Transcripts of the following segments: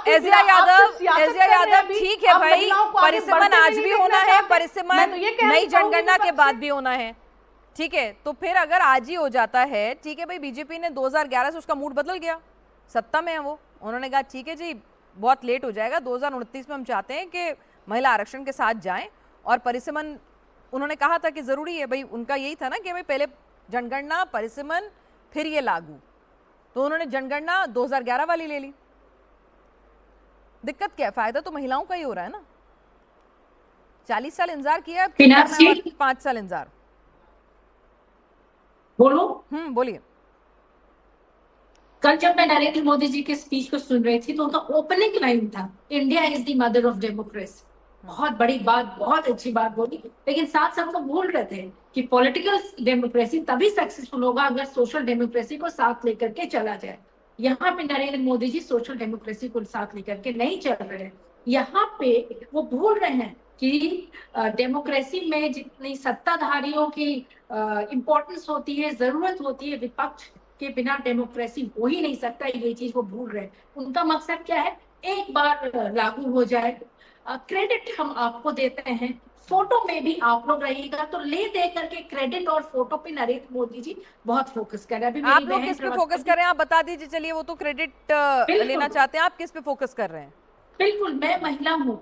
Asia Yadav ठीक है भाई, परिसीमन आज भी होना है, परिसीमन नई जनगणना के बाद भी होना है, ठीक है। तो फिर अगर आज ही हो जाता है, ठीक है भाई, बीजेपी ने 2011 से उसका मूड बदल गया, सत्ता में है वो, उन्होंने कहा ठीक है जी बहुत लेट हो जाएगा, 2029 में हम चाहते हैं कि महिला आरक्षण के साथ जाएं, और परिसीमन उन्होंने कहा था कि जरूरी है भाई, उनका यही था ना कि भाई पहले जनगणना, परिसीमन, फिर ये लागू, तो उन्होंने जनगणना 2011 वाली ले ली। दिक्कत क्या है, फायदा तो महिलाओं का ही हो रहा है ना। 40 साल इंतजार किया, अब 5 साल इंतजार। बोलो। बोलिए। कल जब मैं नरेंद्र मोदी जी के स्पीच को सुन रही थी तो उनका ओपनिंग लाइन था, India is the mother of democracy. बहुत बड़ी बात, बहुत अच्छी बात बोली, लेकिन साथ साथ वो भूल रहे थे कि पॉलिटिकल डेमोक्रेसी तभी सक्सेसफुल होगा अगर सोशल डेमोक्रेसी को साथ लेकर के चला जाए। यहाँ पे नरेंद्र मोदी जी सोशल डेमोक्रेसी को साथ लेकर के नहीं चल रहे हैं। यहाँ पे वो भूल रहे हैं कि डेमोक्रेसी में जितनी सत्ताधारियों की इम्पोर्टेंस होती है, जरूरत होती है, विपक्ष के बिना डेमोक्रेसी हो ही नहीं सकता। ये चीज वो भूल रहे हैं। उनका मकसद क्या है, एक बार लागू हो जाए, क्रेडिट हम आपको देते हैं, फोटो में भी आप लोग रहिएगा, तो ले दे करके क्रेडिट और फोटो पे नरेंद्र मोदी जी बहुत फोकस कर रहे हैं। अभी आप लोग किस पे फोकस कर रहे हैं, आप बता दीजिए। चलिए, वो तो क्रेडिट लेना चाहते हैं, आप किस पे फोकस कर रहे हैं? बिल्कुल, मैं महिला हूँ,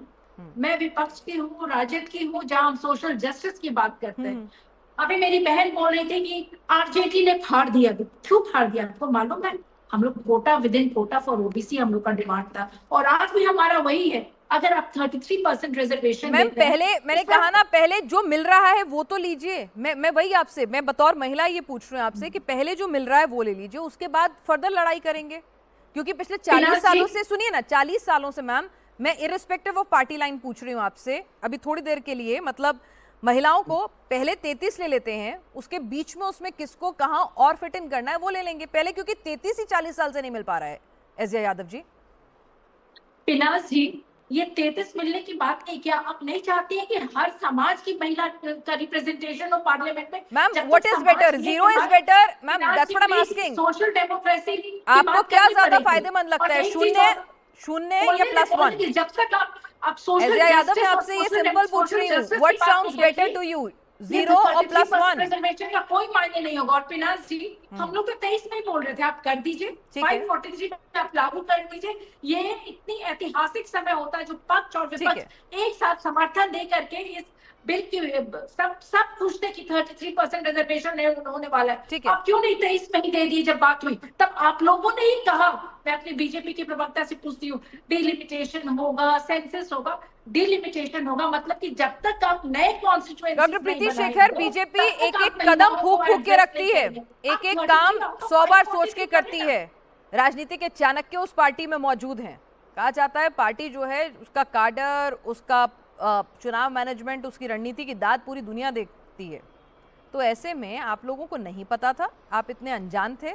मैं विपक्ष की हूँ, राजद की हूँ, जहाँ हम सोशल जस्टिस की बात करते हैं। अभी मेरी बहन बोल रही थी कि आरजेडी ने फाड़ दिया। क्यों फाड़ दिया आपको मालूम है? हम लोग quota within quota for OBC हम लोग का डिमांड था, और आज भी हमारा वही है। अगर आप 33% रिजर्वेशन मैम, मैंने कहा ना, पहले जो मिल रहा है वो तो लीजिए। मैं वही आपसे, मैं बतौर महिला ये पूछ रही हूँ आपसे कि पहले जो मिल रहा है वो ले लीजिए, उसके बाद फर्दर लड़ाई करेंगे। क्योंकि पिछले 40 सालों से, सुनिए ना, 40 सालों से मैम, मैं इररिस्पेक्टिव ऑफ पार्टी लाइन पूछ रही हूँ आपसे अभी थोड़ी देर के लिए। मतलब महिलाओं को पहले 33 ले लेते हैं, उसके बीच में उसमें किसको कहां और फिट इन करना है वो ले लेंगे पहले, क्योंकि 33 ही 40 साल से नहीं मिल पा रहा है। एजिया यादव जी, पिनाज जी, ये 33 मिलने की बात नहीं, क्या आप नहीं चाहती है कि हर समाज की महिला का रिप्रेजेंटेशन हो पार्लियामेंट में? Ma'am, what is better? 0 is better ma'am, that's what I am asking. Social democracy आपको क्या ज्यादा फायदेमंद लगता है, शून्य या +1? जब तक आप सोशल एजिया यादव, मैं आपसे ये सिंपल पूछ रही हूँ, what sounds better to you, 0 और +1? रिजर्वेशन का कोई मायने नहीं होगा। और पिनाज जी, हम लोग तो 23 में ही बोल रहे थे, आप कर दीजिए 543 में आप लागू कर दीजिए। ये इतनी ऐतिहासिक समय होता है जो पक्ष और विपक्ष एक साथ समर्थन दे करके इस बिल की सब खुश थे कि 33% रिजर्वेशन होने वाला है। अब क्यों नहीं 23 में ही दे दिए? जब बात हुई तब आप लोगों ने ही कहा। मैं अपने बीजेपी के प्रवक्ता से पूछती हूँ, डिलिमिटेशन होगा, सेंसस होगा, डिलिमिटेशन होगा, मतलब कि जब तक आप नए कॉन्स्टिट्यूएंसी। डॉक्टर प्रीति शेखर, बीजेपी एक एक कदम फूक फूक के रखती है, एक एक काम 100 बार सोच के करती है। राजनीति के चाणक्य उस पार्टी में मौजूद हैं। कहा जाता है पार्टी जो है उसका काडर, उसका चुनाव मैनेजमेंट, उसकी रणनीति की दाद पूरी दुनिया देखती है। तो ऐसे में आप लोगों को नहीं पता था, आप इतने अनजान थे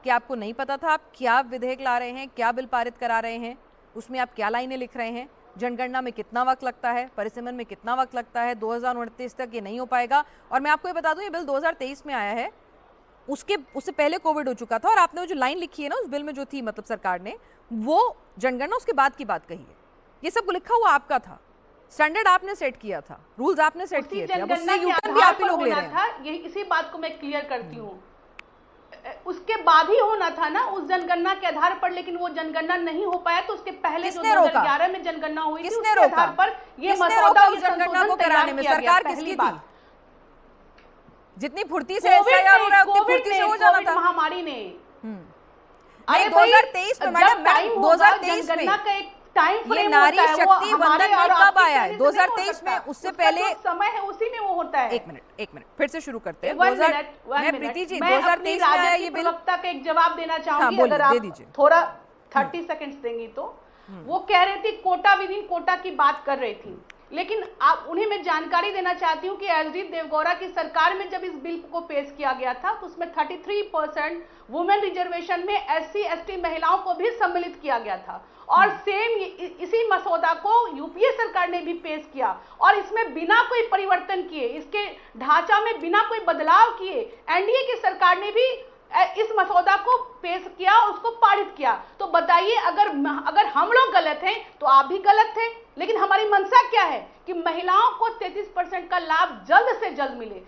कि आपको नहीं पता था आप क्या विधेयक ला रहे हैं, क्या बिल पारित करा रहे हैं, उसमें आप क्या लाइनें लिख रहे हैं, जनगणना में कितना वक्त लगता है, परिसीमन में कितना वक्त लगता है, 2029 तक ये नहीं हो पाएगा। और मैं आपको ये बता दूं, ये बिल 2023 में आया है, उससे पहले कोविड हो चुका था, और आपने वो जो लाइन लिखी है ना उस बिल में जो थी, मतलब सरकार ने वो जनगणना उसके बाद की बात कही है। ये सब लिखा हुआ आपका था, स्टैंडर्ड आपने सेट किया था, रूल्स आपने सेट किए थे, अब उससे यूटर्न भी आप ही लोग ले रहे हैं। यही इसी बात को मैं क्लियर करती हूँ, उसके बाद ही होना था ना उस जनगणना के आधार पर, लेकिन वो जनगणना नहीं हो पाया। तो उसके पहले जो 2011 में जनगणना हुई थी उसके आधार पर ये मसौदा उस जनगणना को कराने में सरकार किसकी थी? जितनी फुर्ती से एसआईआर हो रहा है उतनी फुर्ती से हो जाना था। महामारी ने 2023 में, मैडम 2023 में ये नारी शक्ति वंदन में कब आया है? 2023 में, उससे पहले समय है, उसी में वो होता है। एक मिनट फिर से शुरू करते हैं। मैं प्रीति जी 2023 में आया ये बिल। प्रवक्ता का एक जवाब देना चाहूंगी, अगर आप थोड़ा 30 सेकंड्स देंगी तो। वो कह रही थी कोटा विद इन कोटा की बात कर रही थी, लेकिन आप उन्हें मैं जानकारी देना चाहती हूं कि एचडी देवगौड़ा की सरकार में जब इस बिल को पेश किया गया था तो उसमें 33% वुमेन रिजर्वेशन में एससी एसटी महिलाओं को भी सम्मिलित किया गया था। और सेम इसी मसौदा को यूपीए सरकार ने भी पेश किया, और इसमें बिना कोई परिवर्तन किए, इसके ढांचा में बिना कोई बदलाव किए एनडीए की सरकार ने भी इस मसौदा को पेश किया, उसको पारित किया। तो बताइए, अगर हम लोग गलत हैं तो आप भी गलत थे। लेकिन हमारी मंशा क्या है कि महिलाओं को 33% का लाभ जल्द से जल्द मिले।